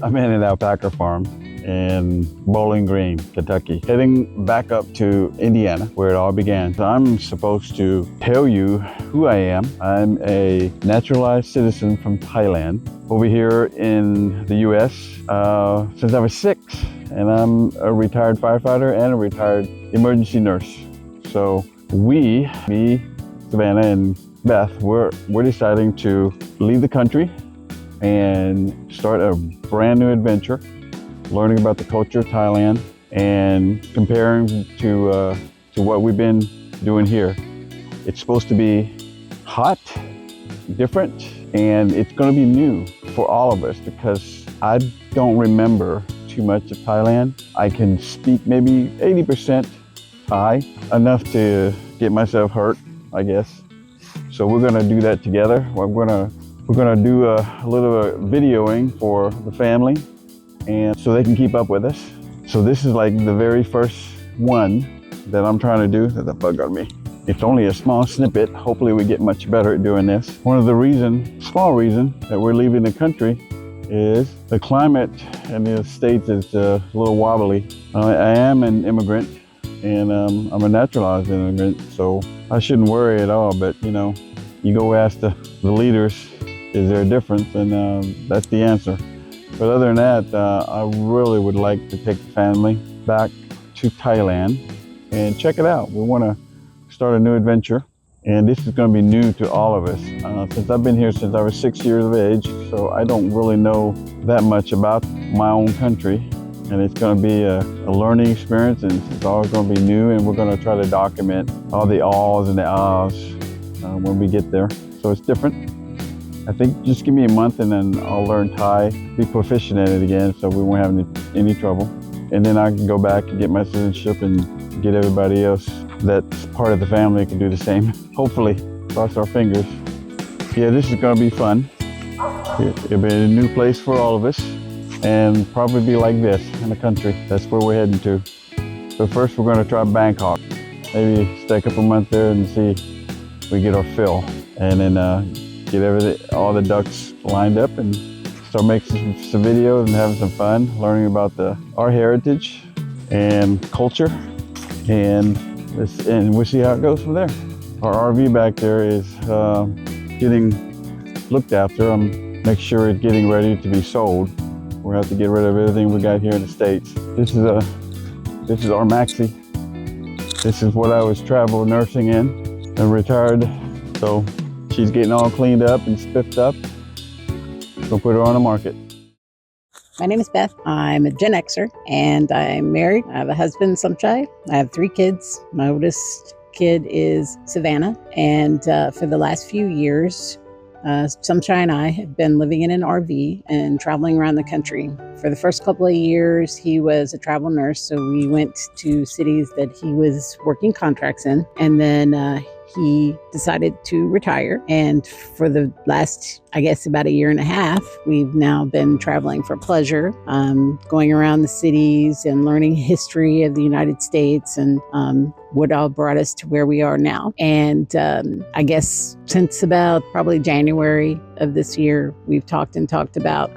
I'm in an alpaca farm in Bowling Green, Kentucky, heading back up to Indiana, where it all began. So I'm supposed to tell you who I am. I'm a naturalized citizen from Thailand, over here in the U.S. Since I was 6, and I'm a retired firefighter and a retired emergency nurse. So me, Savannah, and Beth, we're deciding to leave the country and start a brand new adventure, learning about the culture of Thailand and comparing to what we've been doing here. It's supposed to be hot, different, and it's going to be new for all of us because I don't remember too much of Thailand. I can speak maybe 80% Thai, enough to get myself hurt, I guess. So we're going to do that together. We're going to do a little videoing for the family, and so they can keep up with us. So this is like the very first one that I'm trying to do. There's a bug on me. It's only a small snippet. Hopefully we get much better at doing this. One of the small reason that we're leaving the country is the climate in the States is a little wobbly. I am an immigrant, and I'm a naturalized immigrant, so I shouldn't worry at all. But you know, you go ask the leaders, is there a difference? And that's the answer. But other than that, I really would like to take the family back to Thailand and check it out. We want to start a new adventure, and this is going to be new to all of us. Since I've been here since I was 6 years of age, so I don't really know that much about my own country, and it's going to be a learning experience, and it's all going to be new, and we're going to try to document all the ahs and the ahs when we get there. So it's different. I think just give me a month and then I'll learn Thai, be proficient in it again, so we won't have any trouble. And then I can go back and get my citizenship and get everybody else that's part of the family can do the same. Hopefully, cross our fingers. Yeah, this is gonna be fun. It'll be a new place for all of us, and probably be like this in the country. That's where we're heading to. But first we're gonna try Bangkok. Maybe stay a couple months there and see if we get our fill. And then get all the ducks lined up and start making some videos and having some fun, learning about our heritage and culture, and we'll see how it goes from there. Our RV back there is getting looked after. Make sure it's getting ready to be sold. We'll have to get rid of everything we got here in the States. This is our Maxi. This is what I was travel nursing in and retired. So she's getting all cleaned up and spiffed up. We'll put her on the market. My name is Beth. I'm a Gen Xer, and I'm married. I have a husband, Somchai. I have 3 kids. My oldest kid is Savannah, and for the last few years, Somchai and I have been living in an RV and traveling around the country. For the first couple of years, he was a travel nurse, so we went to cities that he was working contracts in, and then he decided to retire. And for the last, I guess, about 1.5 years, we've now been traveling for pleasure, going around the cities and learning history of the United States and what all brought us to where we are now. And I guess since about probably January of this year, we've talked about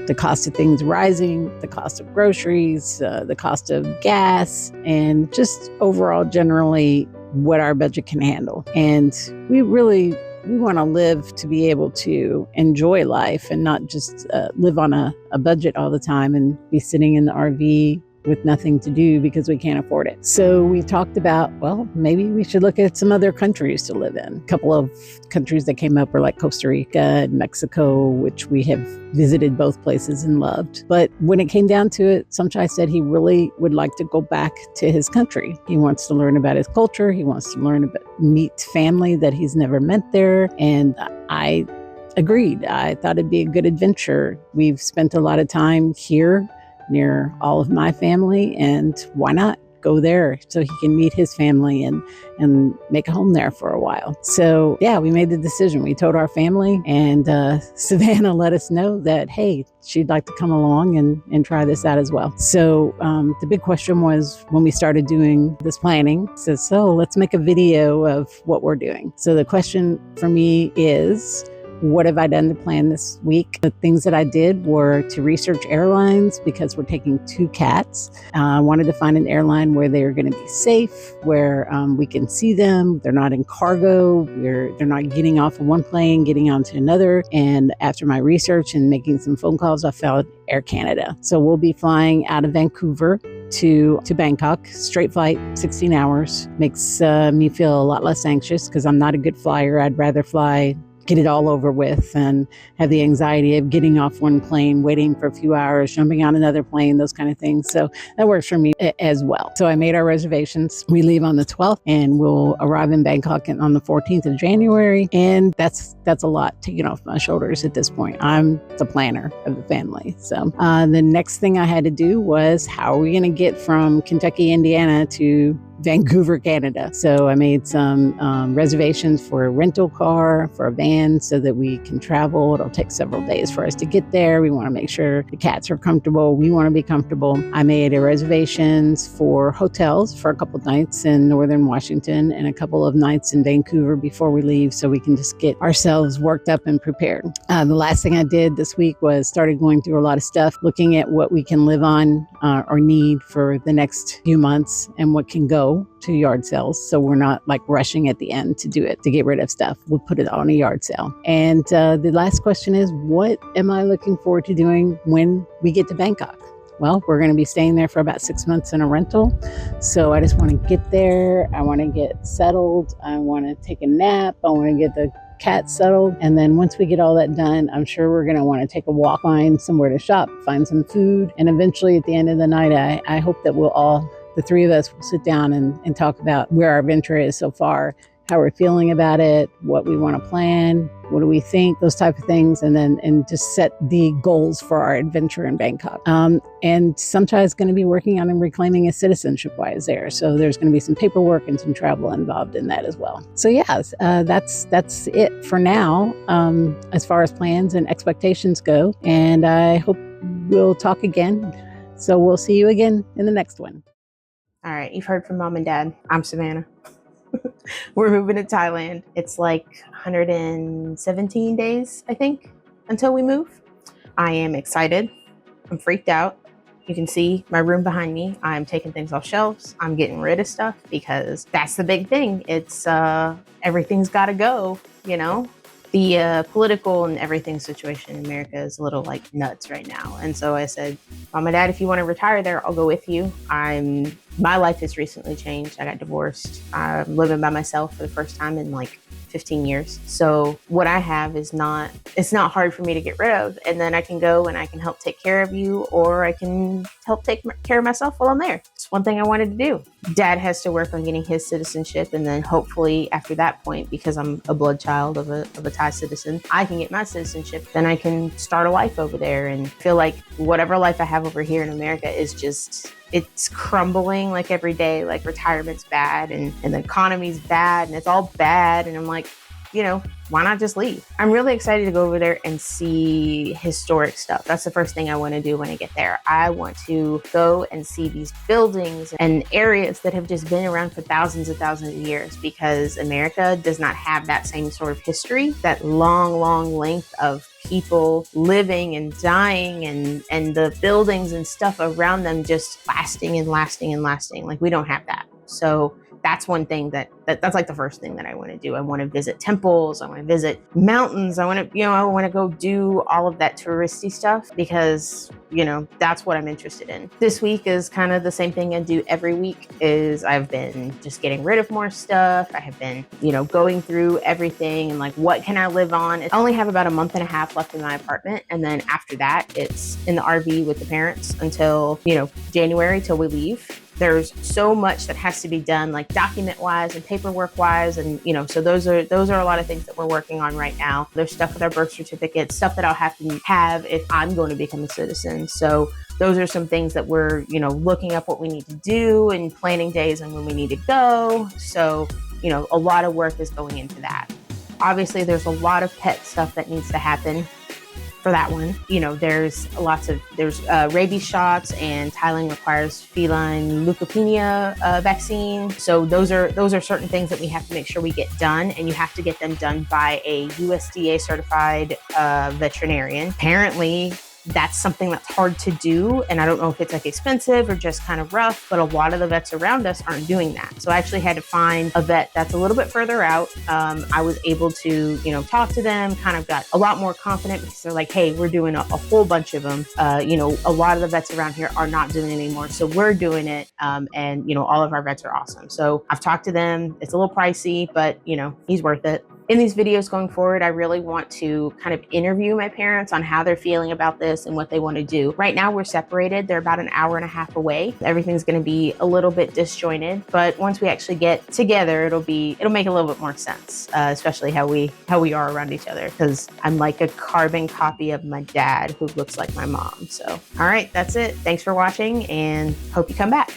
the cost of things rising, the cost of groceries, the cost of gas, and just overall generally what our budget can handle. And we want to live to be able to enjoy life and not just live on a budget all the time and be sitting in the RV with nothing to do because we can't afford it. So we talked about, well, maybe we should look at some other countries to live in. A couple of countries that came up were like Costa Rica and Mexico, which we have visited both places and loved. But when it came down to it, Somchai said he really would like to go back to his country. He wants to learn about his culture. He wants to meet family that he's never met there. And I agreed. I thought it'd be a good adventure. We've spent a lot of time here near all of my family, and why not go there so he can meet his family and make a home there for a while. So yeah, we made the decision. We told our family, and Savannah let us know that, hey, she'd like to come along and try this out as well. So the big question was when we started doing this planning, so let's make a video of what we're doing. So the question for me is, what have I done to plan this week? The things that I did were to research airlines because we're taking 2 cats. I wanted to find an airline where they're going to be safe, where we can see them. They're not in cargo. They're not getting off of one plane, getting onto another. And after my research and making some phone calls, I found Air Canada. So we'll be flying out of Vancouver to Bangkok, straight flight, 16 hours. Makes me feel a lot less anxious because I'm not a good flyer. I'd rather fly, get it all over with, and have the anxiety of getting off one plane, waiting for a few hours, jumping on another plane, those kind of things. So that works for me as well. So I made our reservations. We leave on the 12th and we'll arrive in Bangkok on the 14th of January. And that's a lot taken off my shoulders at this point. I'm the planner of the family. So the next thing I had to do was, how are we going to get from Kentucky, Indiana to Vancouver, Canada? So I made some reservations for a rental car, for a van, so that we can travel. It'll take several days for us to get there. We want to make sure the cats are comfortable. We want to be comfortable. I made reservations for hotels for a couple of nights in Northern Washington and a couple of nights in Vancouver before we leave, so we can just get ourselves worked up and prepared. The last thing I did this week was started going through a lot of stuff, looking at what we can live on or need for the next few months and what can go to yard sales. So we're not like rushing at the end to do it, to get rid of stuff. We'll put it on a yard sale. And the last question is, what am I looking forward to doing when we get to Bangkok? Well, we're going to be staying there for about 6 months in a rental. So I just want to get there. I want to get settled. I want to take a nap. I want to get the cat settled. And then once we get all that done, I'm sure we're going to want to take a walk, find somewhere to shop, find some food. And eventually at the end of the night, I hope that the 3 of us will sit down and talk about where our adventure is so far, how we're feeling about it, what we want to plan, what do we think, those type of things, and just set the goals for our adventure in Bangkok. And Somchai is going to be working on reclaiming his citizenship while he's there. So there's going to be some paperwork and some travel involved in that as well. So yes, that's it for now as far as plans and expectations go. And I hope we'll talk again. So we'll see you again in the next one. All right, you've heard from Mom and Dad. I'm Savannah. We're moving to Thailand. It's like 117 days, I think, until we move. I am excited. I'm freaked out. You can see my room behind me. I'm taking things off shelves. I'm getting rid of stuff because that's the big thing. It's everything's got to go, you know? The political and everything situation in America is a little like nuts right now. And so I said, Mom and Dad, if you want to retire there, I'll go with you. My life has recently changed. I got divorced. I'm living by myself for the first time in like 15 years. So what I have it's not hard for me to get rid of. And then I can go and I can help take care of you, or I can help take care of myself while I'm there. It's one thing I wanted to do. Dad has to work on getting his citizenship. And then hopefully after that point, because I'm a blood child of a Thai citizen, I can get my citizenship. Then I can start a life over there and feel like whatever life I have over here in America is just, it's crumbling like every day. Like retirement's bad and the economy's bad and it's all bad. And I'm like, why not just leave? I'm really excited to go over there and see historic stuff. That's the first thing I want to do when I get there. I want to go and see these buildings and areas that have just been around for thousands and thousands of years, because America does not have that same sort of history, that long length of people living and dying and the buildings and stuff around them just lasting and lasting and lasting. Like we don't have that. So that's one thing that's like the first thing that I want to do. I want to visit temples. I want to visit mountains. I want to go do all of that touristy stuff because, that's what I'm interested in. This week is kind of the same thing I do every week. Is I've been just getting rid of more stuff. I have been, going through everything and like, what can I live on? I only have about a month and a half left in my apartment. And then after that, it's in the RV with the parents until, January till we leave. There's so much that has to be done, like document wise and paperwork wise. And, so those are a lot of things that we're working on right now. There's stuff with our birth certificate, stuff that I'll have to have if I'm going to become a citizen. So those are some things that we're, looking up what we need to do and planning days and when we need to go. So, a lot of work is going into that. Obviously, there's a lot of pet stuff that needs to happen. for that one. You know, there's rabies shots, and Thailand requires feline leukopenia vaccine. So those are certain things that we have to make sure we get done, and you have to get them done by a USDA certified veterinarian. Apparently, that's something that's hard to do. And I don't know if it's like expensive or just kind of rough, but a lot of the vets around us aren't doing that. So I actually had to find a vet that's a little bit further out. I was able to, talk to them, kind of got a lot more confident because they're like, hey, we're doing a whole bunch of them. A lot of the vets around here are not doing it anymore. So we're doing it. And all of our vets are awesome. So I've talked to them. It's a little pricey, but he's worth it. In these videos going forward, I really want to kind of interview my parents on how they're feeling about this and what they want to do. Right now we're separated. They're about an hour and a half away. Everything's going to be a little bit disjointed, but once we actually get together, it'll make a little bit more sense, especially how we are around each other, because I'm like a carbon copy of my dad who looks like my mom. So, all right, that's it. Thanks for watching and hope you come back.